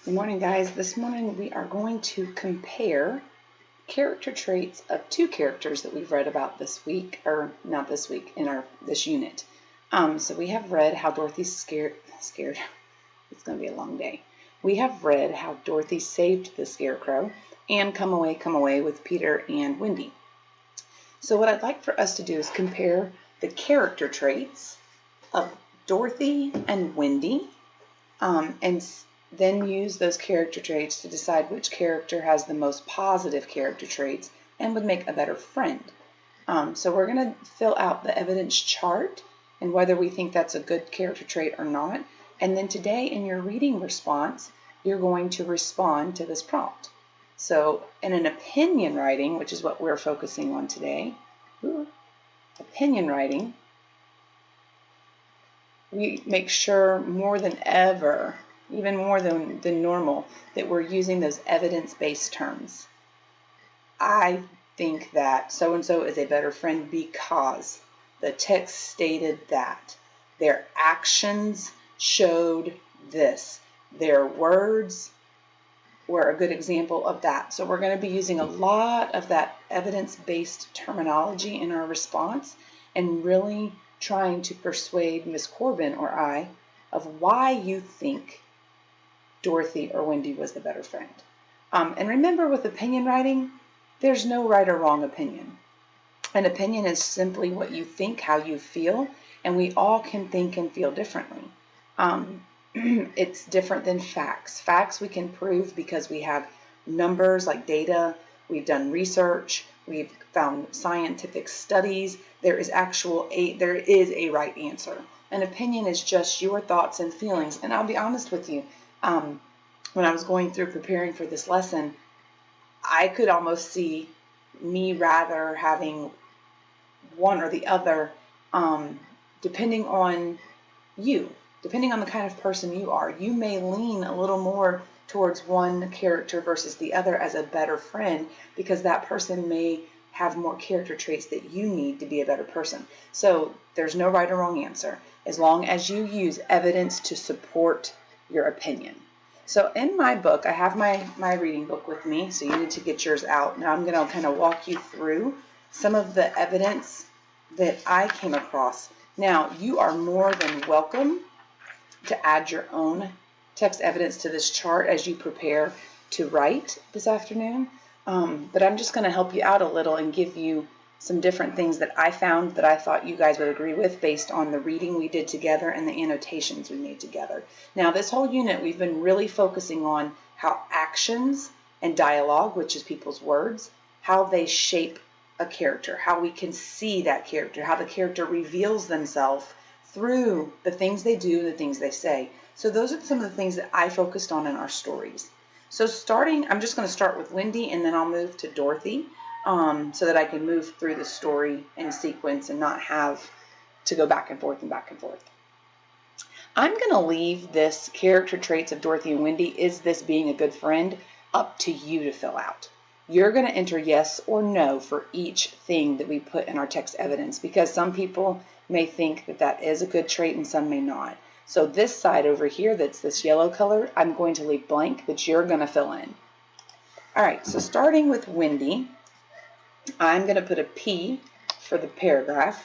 Good morning, guys. This morning we are going to compare character traits of two characters that we've read about this week, or not this week, in this unit. So we have read how Dorothy's scared. It's going to be a long day. We have read how Dorothy saved the Scarecrow and Come Away with Peter and Wendy. So what I'd like for us to do is compare the character traits of Dorothy and Wendy, and then use those character traits to decide which character has the most positive character traits and would make a better friend. So we're going to fill out the evidence chart and whether we think that's a good character trait or not. And then today in your reading response, you're going to respond to this prompt. So in an opinion writing, which is what we're focusing on today, opinion writing, we make sure more than ever, even more than normal, that we're using those evidence-based terms. I think that so-and-so is a better friend because the text stated that. Their actions showed this. Their words were a good example of that. So we're going to be using a lot of that evidence-based terminology in our response and really trying to persuade Miss Corbin or I of why you think Dorothy or Wendy was the better friend. And remember, with opinion writing, there's no right or wrong opinion. An opinion is simply what you think, how you feel, and we all can think and feel differently. It's different than facts. Facts we can prove because we have numbers like data, we've done research, we've found scientific studies. There is a right answer. An opinion is just your thoughts and feelings. And I'll be honest with you, when I was going through preparing for this lesson, I could almost see me rather having one or the other, depending on the kind of person you are. You may lean a little more towards one character versus the other as a better friend because that person may have more character traits that you need to be a better person. So there's no right or wrong answer as long as you use evidence to support your opinion. So in my book, I have my reading book with me, so you need to get yours out. Now I'm going to kind of walk you through some of the evidence that I came across. Now, you are more than welcome to add your own text evidence to this chart as you prepare to write this afternoon. But I'm just going to help you out a little and give you some different things that I found that I thought you guys would agree with based on the reading we did together and the annotations we made together. Now, this whole unit, we've been really focusing on how actions and dialogue, which is people's words, how they shape a character, how we can see that character, how the character reveals themselves through the things they do, the things they say. So those are some of the things that I focused on in our stories. So I'm just going to start with Wendy, and then I'll move to Dorothy, so that I can move through the story in sequence and not have to go back and forth and back and forth. I'm going to leave this character traits of Dorothy and Wendy, is this being a good friend, up to you to fill out. You're going to enter yes or no for each thing that we put in our text evidence, because some people may think that that is a good trait and some may not. So this side over here, that's this yellow color, I'm going to leave blank, that you're going to fill in. All right, so starting with Wendy, I'm going to put a P for the paragraph.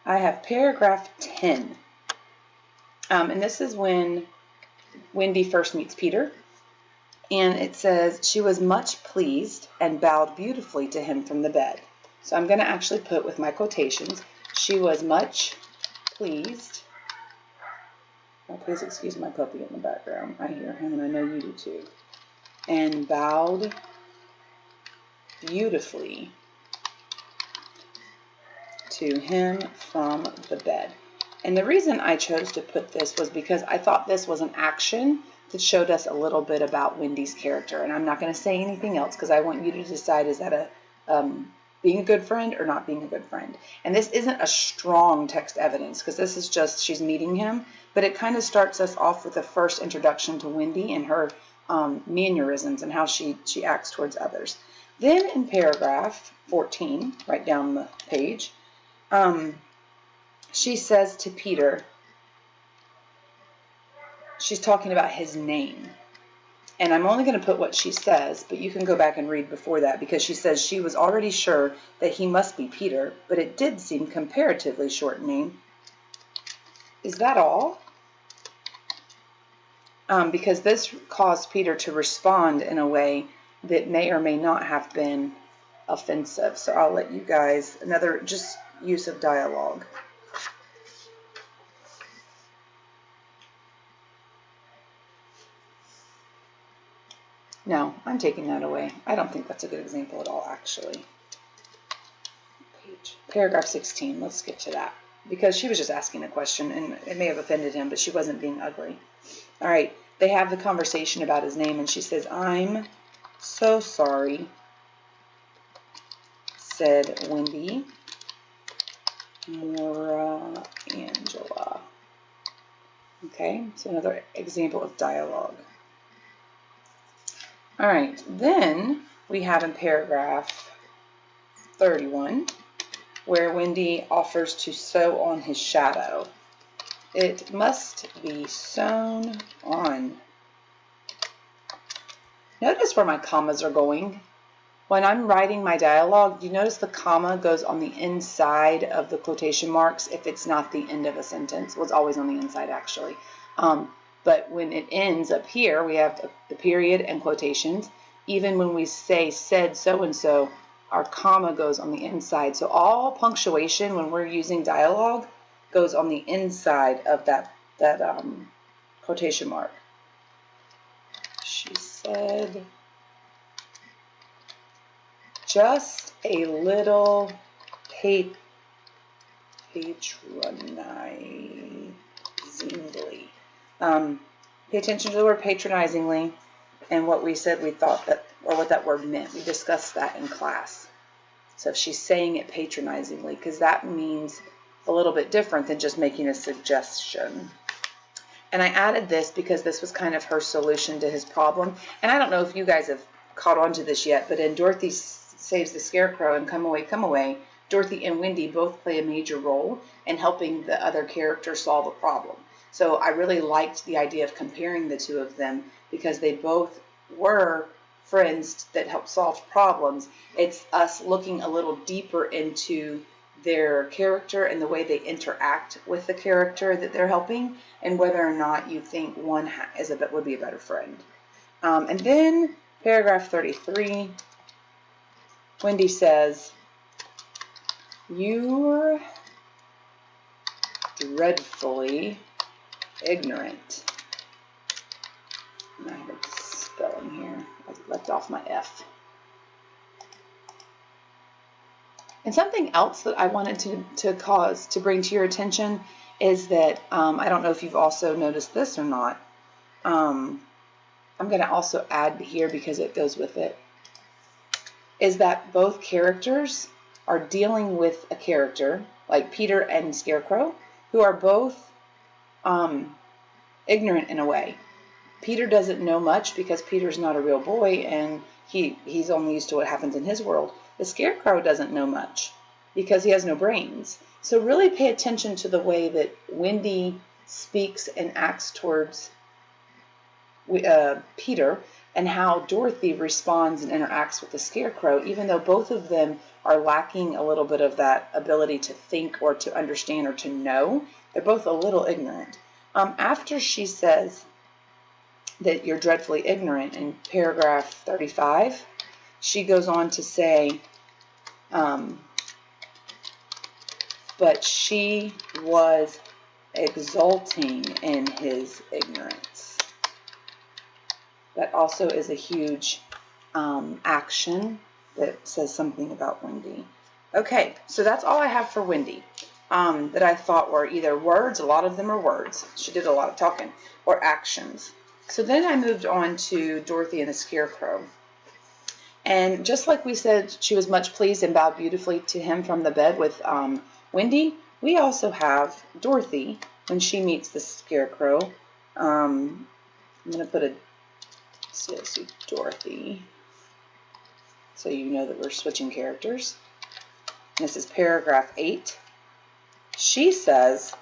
I have paragraph 10. And this is when Wendy first meets Peter. And it says, she was much pleased and bowed beautifully to him from the bed. So I'm going to actually put with my quotations, she was much pleased. Oh, please excuse my puppy in the background. I hear him and I know you do too. And bowed beautifully to him from the bed. And the reason I chose to put this was because I thought this was an action that showed us a little bit about Wendy's character. And I'm not going to say anything else because I want you to decide, is that being a good friend or not being a good friend. And this isn't a strong text evidence because this is just she's meeting him, but it kind of starts us off with the first introduction to Wendy and her mannerisms and how she acts towards others. Then in paragraph 14, right down the page, she says to Peter, she's talking about his name. And I'm only going to put what she says, but you can go back and read before that, because she says she was already sure that he must be Peter, but it did seem comparatively shortening. Is that all? Because this caused Peter to respond in a way that may or may not have been offensive. So I'll let you guys, another just use of dialogue. No, I'm taking that away. I don't think that's a good example at all, actually. Paragraph 16, let's skip to that. Because she was just asking a question, and it may have offended him, but she wasn't being ugly. All right, they have the conversation about his name, and she says, "I'm so sorry," said Wendy. Mora Angela. Okay, so another example of dialogue. All right, then we have in paragraph 31 where Wendy offers to sew on his shadow. It must be sewn on. Notice where my commas are going. When I'm writing my dialogue, do you notice the comma goes on the inside of the quotation marks if it's not the end of a sentence? Well, it's always on the inside, actually. But when it ends up here, we have the period and quotations. Even when we say said so-and-so, our comma goes on the inside. So all punctuation when we're using dialogue goes on the inside of that quotation mark. She said, just a little patronizingly. Pay attention to the word patronizingly and what we said we thought that, or what that word meant. We discussed that in class. So if she's saying it patronizingly, because that means a little bit different than just making a suggestion. And I added this because this was kind of her solution to his problem. And I don't know if you guys have caught on to this yet, but in Dorothy Saves the Scarecrow and Come Away, Dorothy and Wendy both play a major role in helping the other character solve a problem. So I really liked the idea of comparing the two of them because they both were friends that helped solve problems. It's us looking a little deeper into their character and the way they interact with the character that they're helping, and whether or not you think one would be a better friend. And then paragraph 33, Wendy says, "You're dreadfully ignorant." And I have a spelling here. I left off my F. And something else that I wanted to bring to your attention is that I don't know if you've also noticed this or not. I'm going to also add here because it goes with it. Is that both characters are dealing with a character like Peter and Scarecrow, who are both ignorant in a way. Peter doesn't know much because Peter's not a real boy and he's only used to what happens in his world. The Scarecrow doesn't know much because he has no brains. So really pay attention to the way that Wendy speaks and acts towards Peter, and how Dorothy responds and interacts with the Scarecrow, even though both of them are lacking a little bit of that ability to think or to understand or to know. They're both a little ignorant. After she says that you're dreadfully ignorant in paragraph 35, she goes on to say, but she was exulting in his ignorance. That also is a huge action that says something about Wendy. Okay, so that's all I have for Wendy that I thought were either words, a lot of them are words, she did a lot of talking, or actions. So then I moved on to Dorothy and the Scarecrow. And just like we said, she was much pleased and bowed beautifully to him from the bed with Wendy, we also have Dorothy when she meets the Scarecrow. I'm going to put a CSC Dorothy so you know that we're switching characters. This is paragraph 8. She says,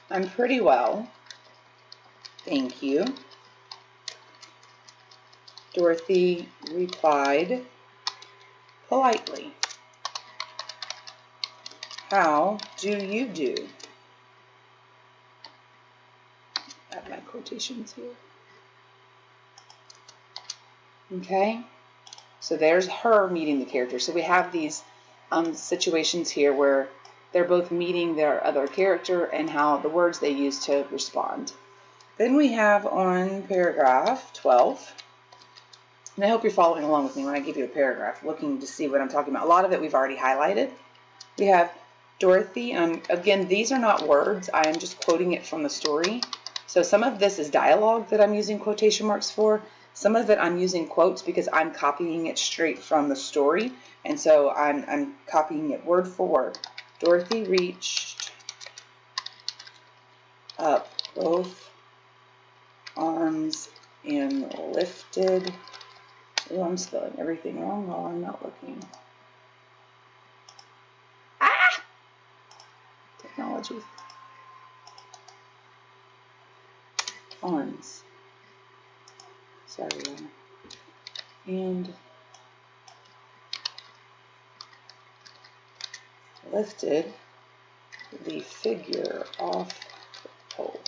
I'm pretty well, thank you. Dorothy replied politely. How do you do? Add my quotations here. Okay, so there's her meeting the character. So we have these situations here where they're both meeting their other character and how the words they use to respond. Then we have on paragraph 12, and I hope you're following along with me when I give you a paragraph, looking to see what I'm talking about. A lot of it we've already highlighted. We have Dorothy, again, these are not words, I am just quoting it from the story. So some of this is dialogue that I'm using quotation marks for. Some of it I'm using quotes because I'm copying it straight from the story. And so I'm copying it word for word. Dorothy reached up both arms and lifted. Oh, I'm spelling everything wrong while I'm not looking. Technology. Arms. Sorry, and lifted the figure off the pole.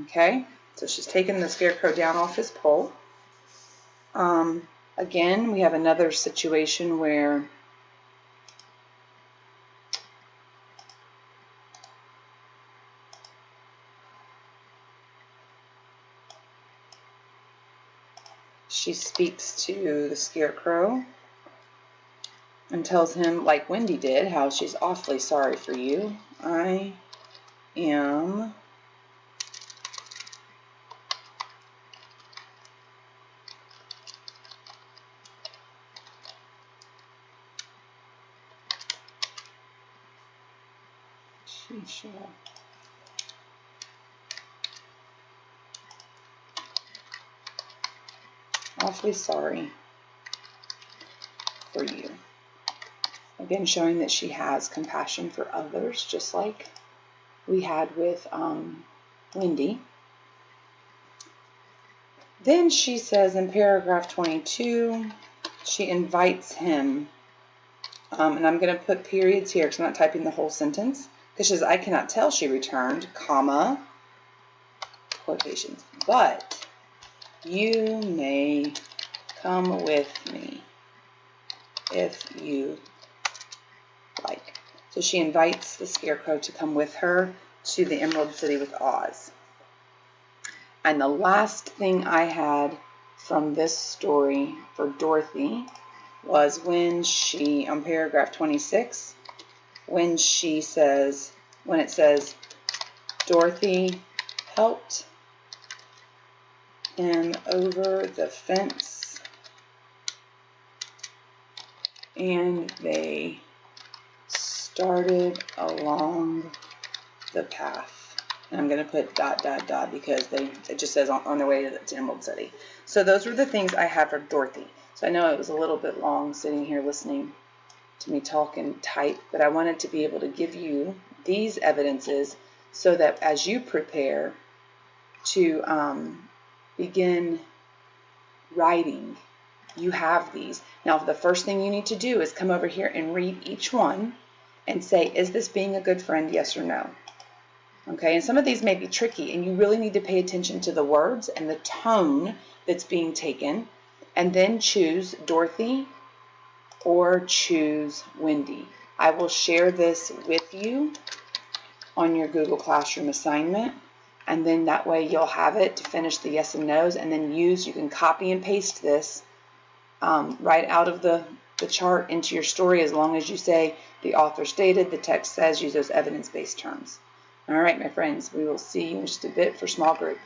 Okay, so she's taken the scarecrow down off his pole. Again, we have another situation where she speaks to the scarecrow and tells him, like Wendy did, how she's awfully sorry for you. I am awfully sorry for you. Again, showing that she has compassion for others, just like we had with Wendy. Then she says in paragraph 22, she invites him, and I'm going to put periods here because I'm not typing the whole sentence, because she says, I cannot tell she returned, comma, quotations, but you may come with me if you like. So she invites the scarecrow to come with her to the Emerald City with Oz. And the last thing I had from this story for Dorothy was when she, on paragraph 26, when she says, when it says, Dorothy helped him over the fence and they started along the path. And I'm going to put ... because it just says on their way to Emerald City. So those were the things I had for Dorothy. So I know it was a little bit long sitting here listening to me talk and type, but I wanted to be able to give you these evidences so that as you prepare to begin writing, you have these. Now, the first thing you need to do is come over here and read each one and say, is this being a good friend, yes or no? Okay, and some of these may be tricky, and you really need to pay attention to the words and the tone that's being taken, and then choose Dorothy or choose Wendy. I will share this with you on your Google Classroom assignment, and then that way you'll have it to finish the yes and no's, and then you can copy and paste this right out of the chart into your story, as long as you say the author stated, the text says, use those evidence-based terms. All right, my friends, we will see you in just a bit for small group.